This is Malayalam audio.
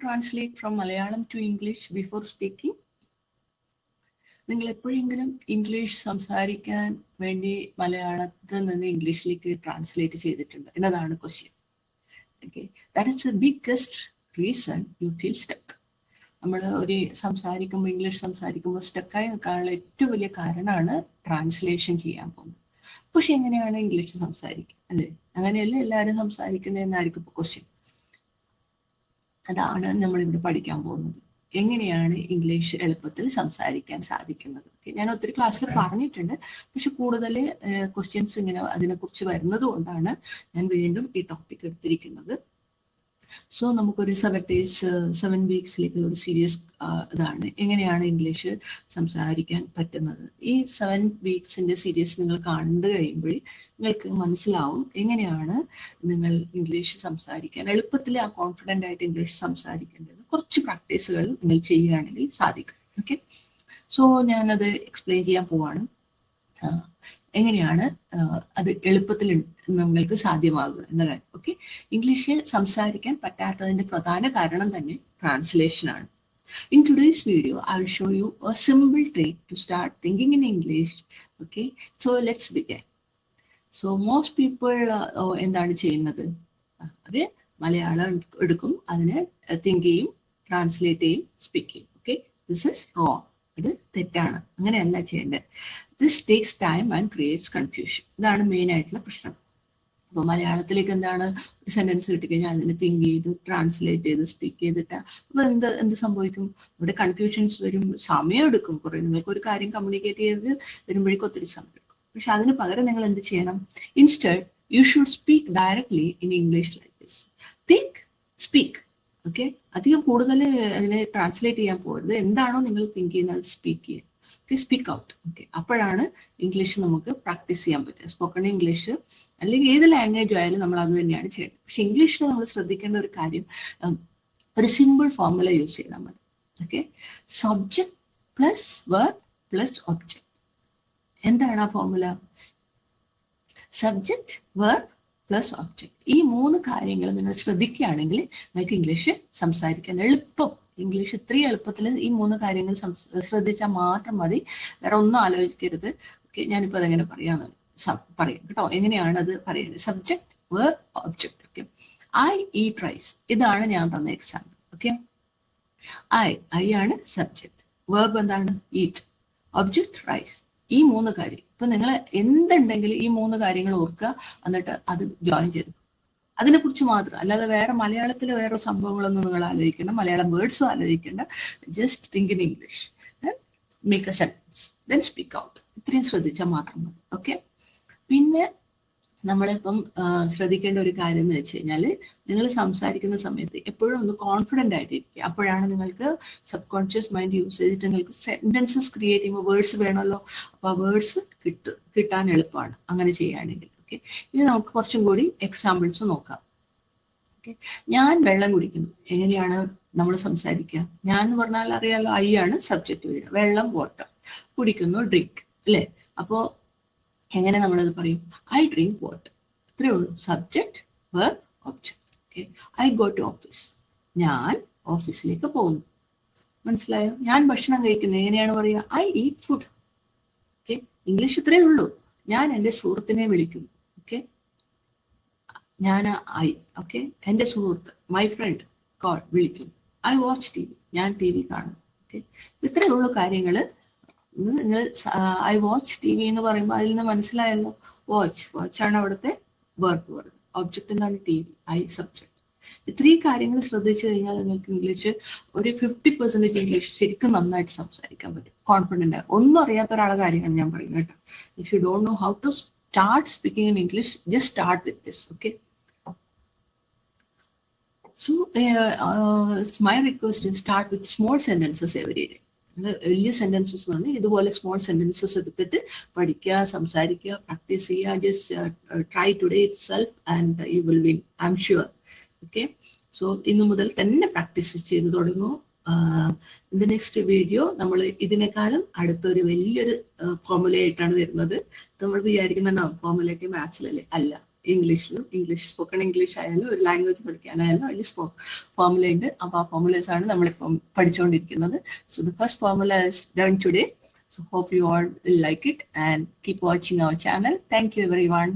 translate from Malayalam to English before speaking? നിങ്ങൾ എപ്പോഴെങ്കിലും ഇംഗ്ലീഷ് സംസാരിക്കാൻ വേണ്ടി മലയാളത്തിൽ നിന്ന് ഇംഗ്ലീഷിലേക്ക് ട്രാൻസ്ലേറ്റ് ചെയ്തിട്ടുണ്ട് എന്നതാണ് question. Okay, that is the biggest reason you feel stuck. നമ്മൾ ഒരു സംസാരിക്കുമ്പോൾ ഇംഗ്ലീഷ് സംസാരിക്കുമ്പോൾ സ്റ്റക്കായി നിൽക്കാനുള്ള ഏറ്റവും വലിയ കാരണമാണ് ട്രാൻസ്ലേഷൻ ചെയ്യാൻ പോകുന്നത്. പക്ഷെ എങ്ങനെയാണ് ഇംഗ്ലീഷ് സംസാരിക്കുക അല്ലേ? അങ്ങനെയല്ലേ എല്ലാവരും സംസാരിക്കുന്നതെന്നായിരിക്കും ഇപ്പോൾ ക്വസ്റ്റ്യൻ. അതാണ് നമ്മളിവിടെ പഠിക്കാൻ പോകുന്നത്. എങ്ങനെയാണ് ഇംഗ്ലീഷ് എളുപ്പത്തിൽ സംസാരിക്കാൻ സാധിക്കുന്നത്. ഞാൻ ഒത്തിരി ക്ലാസ്സിൽ പറഞ്ഞിട്ടുണ്ട്, പക്ഷെ കൂടുതൽ ക്വസ്റ്റ്യൻസ് ഇങ്ങനെ അതിനെക്കുറിച്ച് വരുന്നത് കൊണ്ടാണ് ഞാൻ വീണ്ടും ഈ ടോപ്പിക് എടുത്തിരിക്കുന്നത്. സോ നമുക്കൊരു 7 വീക്സിലേക്കുള്ള ഒരു സീരീസ് ഇതാണ് എങ്ങനെയാണ് ഇംഗ്ലീഷ് സംസാരിക്കാൻ പറ്റുന്നത്. ഈ 7 വീക്സിന്റെ സീരീസ് നിങ്ങൾ കണ്ടു കഴിയുമ്പോൾ നിങ്ങൾക്ക് മനസ്സിലാവും എങ്ങനെയാണ് നിങ്ങൾ ഇംഗ്ലീഷ് സംസാരിക്കാൻ എളുപ്പത്തിൽ ആ കോൺഫിഡൻ്റ് ആയിട്ട് ഇംഗ്ലീഷ് സംസാരിക്കേണ്ടത്. കുറച്ച് പ്രാക്ടീസുകൾ നിങ്ങൾ ചെയ്യുകയാണെങ്കിൽ സാധിക്കും. ഓക്കെ, സോ ഞാനത് എക്സ്പ്ലെയിൻ ചെയ്യാൻ പോവാണ്. എങ്ങനെയാണ് അത് എളുപ്പത്തിൽ നിങ്ങൾക്ക് സാധ്യമാകുക എന്ന കാര്യം. ഓക്കെ, ഇംഗ്ലീഷിൽ സംസാരിക്കാൻ പറ്റാത്തതിന്റെ പ്രധാന കാരണം തന്നെ ട്രാൻസ്ലേഷൻ ആണ്. In today's video, I will show you a simple trick to start thinking in English. Okay, so let's begin. So most people എന്താണ് ചെയ്യുന്നത്? അവർ മലയാളം എടുക്കും, അതിനെ തിങ്ക് ചെയ്യും, ട്രാൻസ്ലേറ്റ് ചെയ്യും, സ്പീക്ക് ചെയ്യും. Okay, this is wrong. ഇത് തെറ്റാണ്, അങ്ങനെയല്ല ചെയ്യേണ്ടത്. This takes time and creates confusion. ഇതാണ് മെയിൻ ആയിട്ടുള്ള പ്രശ്നം. അപ്പോൾ മലയാളത്തിലേക്ക് എന്താണ് ഒരു സെന്റൻസ് കിട്ടിക്കഴിഞ്ഞാൽ അതിനെ തിങ്ക് ചെയ്ത് ട്രാൻസ്ലേറ്റ് ചെയ്ത് സ്പീക്ക് ചെയ്തിട്ട് അപ്പോൾ എന്ത് സംഭവിക്കും? ഇവിടെ കൺഫ്യൂഷൻസ് വരും, സമയം എടുക്കും. കുറേ നിങ്ങൾക്ക് ഒരു കാര്യം കമ്മ്യൂണിക്കേറ്റ് ചെയ്ത് വരുമ്പോഴേക്കും ഒത്തിരി സമയം എടുക്കും. പക്ഷെ അതിന് പകരം നിങ്ങൾ എന്ത് ചെയ്യണം? Instead you should speak directly in English like this. Think, speak. Okay, അധികം കൂടുതൽ അതിനെ ട്രാൻസ്ലേറ്റ് ചെയ്യാൻ പോകരുത്. എന്താണോ നിങ്ങൾ തിങ്ക് ചെയ്യുന്നത് അത് സ്പീക്ക് ചെയ്യുക. Okay, speak out. ഓക്കെ, അപ്പോഴാണ് ഇംഗ്ലീഷ് നമുക്ക് പ്രാക്ടീസ് ചെയ്യാൻ പറ്റുക. സ്പോക്കൺ ഇംഗ്ലീഷ് അല്ലെങ്കിൽ ഏത് ലാംഗ്വേജ് ആയാലും നമ്മൾ അത് തന്നെയാണ് ചെയ്യേണ്ടത്. പക്ഷെ ഇംഗ്ലീഷിൽ നമ്മൾ ശ്രദ്ധിക്കേണ്ട ഒരു കാര്യം, ഒരു സിമ്പിൾ ഫോർമുല യൂസ് ചെയ്താൽ മതി. Okay, subject plus verb plus object. എന്താണ് ആ formula? Subject, verb plus object. ഈ 3 കാര്യങ്ങൾ നിങ്ങൾ ശ്രദ്ധിക്കുകയാണെങ്കിൽ നിങ്ങൾക്ക് ഇംഗ്ലീഷ് സംസാരിക്കാൻ എളുപ്പം. ഇംഗ്ലീഷ് ഇത്രയും എളുപ്പത്തിൽ ഈ 3 കാര്യങ്ങൾ ശ്രദ്ധിച്ചാൽ മാത്രം മതി, വേറെ ഒന്നും ആലോചിക്കരുത്. ഓക്കെ, ഞാനിപ്പോൾ അതെങ്ങനെ പറയാം കേട്ടോ. എങ്ങനെയാണ് അത് പറയുന്നത്? Subject, verb, object. Okay, I eat rice. ഇതാണ് ഞാൻ തന്ന എക്സാമ്പിൾ. ഓക്കെ, ഐ ആണ് സബ്ജക്ട്, വെർബ് എന്താണ്? Eat, object rice. ഈ 3 കാര്യം. ഇപ്പൊ നിങ്ങൾ എന്തുണ്ടെങ്കിലും ഈ 3 കാര്യങ്ങൾ ഓർക്കുക, എന്നിട്ട് അത് ജോയിൻ ചെയ്തു. അതിനെക്കുറിച്ച് മാത്രം, അല്ലാതെ വേറെ മലയാളത്തിൽ വേറെ സംഭവങ്ങളൊന്നും നിങ്ങൾ ആലോചിക്കേണ്ട, മലയാളം വേർഡ്സും ആലോചിക്കേണ്ട. Just think in English, make A sentence, then speak out. ഇത്രയും ശ്രദ്ധിച്ചാൽ മാത്രം മതി. ഓക്കെ, പിന്നെ നമ്മളിപ്പം ശ്രദ്ധിക്കേണ്ട ഒരു കാര്യം എന്ന് വെച്ച് കഴിഞ്ഞാൽ നിങ്ങൾ സംസാരിക്കുന്ന സമയത്ത് എപ്പോഴും ഒന്ന് കോൺഫിഡൻ്റ് ആയിട്ടിരിക്കുക. അപ്പോഴാണ് നിങ്ങൾക്ക് സബ് കോൺഷ്യസ് മൈൻഡ് യൂസ് ചെയ്തിട്ട് നിങ്ങൾക്ക് സെന്റൻസസ് ക്രിയേറ്റ് ചെയ്യുമ്പോൾ വേർഡ്സ് വേണമല്ലോ. അപ്പോൾ ആ വേർഡ്സ് കിട്ടാൻ എളുപ്പമാണ് അങ്ങനെ ചെയ്യുകയാണെങ്കിൽ. ഓക്കെ, ഇനി നമുക്ക് കുറച്ചും കൂടി എക്സാമ്പിൾസ് നോക്കാം. ഓക്കെ, ഞാൻ വെള്ളം കുടിക്കുന്നു. എങ്ങനെയാണ് നമ്മൾ സംസാരിക്കുക? ഞാൻ എന്ന് പറഞ്ഞാൽ അറിയാലോ, ഐ ആണ് സബ്ജക്റ്റ് വരിക. വെള്ളം, വാട്ടർ. കുടിക്കുന്നു, ഡ്രിങ്ക് അല്ലേ? അപ്പോൾ എങ്ങനെ നമ്മളത് പറയും? I drink water. ഇത്രയേ ഉള്ളൂ. Subject, verb, object. Okay, I go to office. ഞാൻ ഓഫീസിലേക്ക് പോകുന്നു. മനസ്സിലായോ? ഞാൻ ഭക്ഷണം കഴിക്കുന്നു. എങ്ങനെയാണ് പറയുക? I eat food. Okay, English ഇത്രയേ ഉള്ളൂ. ഞാൻ എൻ്റെ സുഹൃത്തിനെ വിളിക്കുന്നു. ഓക്കെ, ഞാൻ ഐ. ഓക്കെ, എൻ്റെ സുഹൃത്ത്, മൈ ഫ്രണ്ട് കോൾ, വിളിക്കുന്നു. I watch TV. ഞാൻ TV കാണും. ഓക്കെ, ഇത്രയേ ഉള്ളൂ കാര്യങ്ങൾ. നിങ്ങൾ ഐ വാച്ച് TV എന്ന് പറയുമ്പോൾ അതിൽ നിന്ന് മനസ്സിലായല്ലോ, വാച്ചാണ് അവിടുത്തെ വെർബ് പറയുന്നത്. ഒബ്ജക്റ്റ് എന്താണ്? TV. I subject. ഇത്രയും കാര്യങ്ങൾ ശ്രദ്ധിച്ചു കഴിഞ്ഞാൽ നിങ്ങൾക്ക് ഇംഗ്ലീഷ് ഒരു 50% ഇംഗ്ലീഷ് ശരിക്കും നന്നായിട്ട് സംസാരിക്കാൻ പറ്റും. കോൺഫിഡൻ്റ്. ഒന്നും അറിയാത്ത ഒരാളുടെ കാര്യമാണ് ഞാൻ പറയുന്നത് കേട്ടോ. If you don't know how to start speaking in English, just start with this. Okay, so my request is start with small sentences every day. വലിയ സെന്റൻസസ് എന്ന് പറഞ്ഞാൽ ഇതുപോലെ സ്മോൾ സെന്റൻസസ് എടുത്തിട്ട് പഠിക്കുക, സംസാരിക്കുക, പ്രാക്ടീസ് ചെയ്യുക. Just try today it self and you will win, I am sure. Okay, so ഇന്നു മുതൽ തന്നെ പ്രാക്ടീസ് ചെയ്ത് തുടങ്ങൂ. ഇൻ ദ നെക്സ്റ്റ് വീഡിയോ നമ്മൾ ഇതിനേക്കാളും അടുത്തൊരു വലിയൊരു ഫോർമുല ആയിട്ടാണ് വരുന്നത്. നമ്മൾ വിചാരിക്കുന്നുണ്ടാവും ഫോർമുലയൊക്കെ മാത്സിലല്ലേ? അല്ല, ഇംഗ്ലീഷിലും, ഇംഗ്ലീഷ് സ്പോക്കൺ ഇംഗ്ലീഷ് ആയാലും ഒരു ലാംഗ്വേജ് പഠിക്കാനായാലും അതിൽ ഫോർമുല ഉണ്ട്. അപ്പോൾ ആ ഫോർമുലേസ് ആണ് നമ്മളിപ്പം പഠിച്ചുകൊണ്ടിരിക്കുന്നത്. So the first formula is done today. So hope you all will like it and keep watching our channel. Thank you everyone.